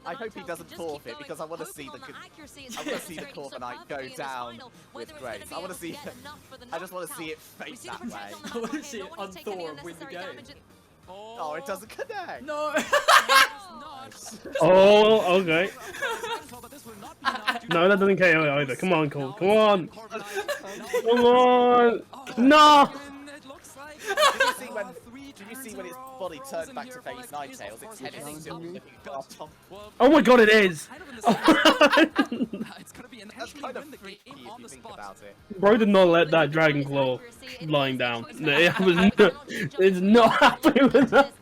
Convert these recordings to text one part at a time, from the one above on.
I hope he doesn't forfeit because I want to see the Corviknight go down with grace. I want to see. I just want to see it fate that way. I want to see it on Thor win the game. Oh, it doesn't connect. No. Oh, okay. No, that doesn't KO either. Come on, Cole. Come on. Come on. No. Did you see when its body turned back to face Ninetales? Its head is still looking at top. Oh my god, it is. That's kind of freaky if you think about it. Bro did not let that Dragon Claw lying down. It's not happy with that.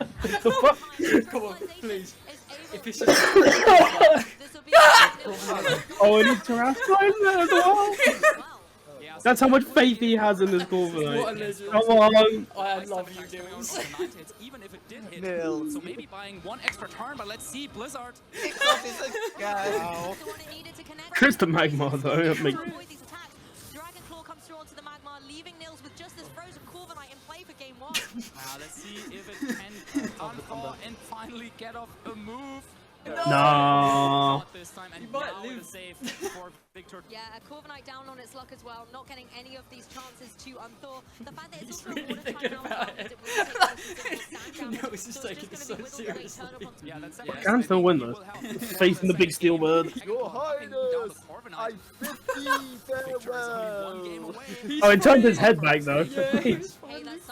Come on, please. Oh, and he's terrestrialized there as well. That's how much faith he has in this Corviknight. What a legend. Come on. I love you, dudes. Even if it did hit. Nil. So maybe buying one extra turn, but let's see Blizzard. Wow. Chris the Magma though. Dragon Claw comes through onto the Magma, leaving Nils with just this frozen Corviknight in play for game 1. Let's see if it can unfall and finally get off a move. No. This time, and You might now lose. the save for Victor. Yeah, Corviknight down on its luck as well, not getting any of these chances to unthaw. The fact that it's He's also really a thinking water about time it. now, He's just taking it so seriously. Yeah, that's Can still win though. Facing the big steel bird. Your Highness, I 50 farewell. Oh, it turned his head back though. Yeah, he's Hey, that's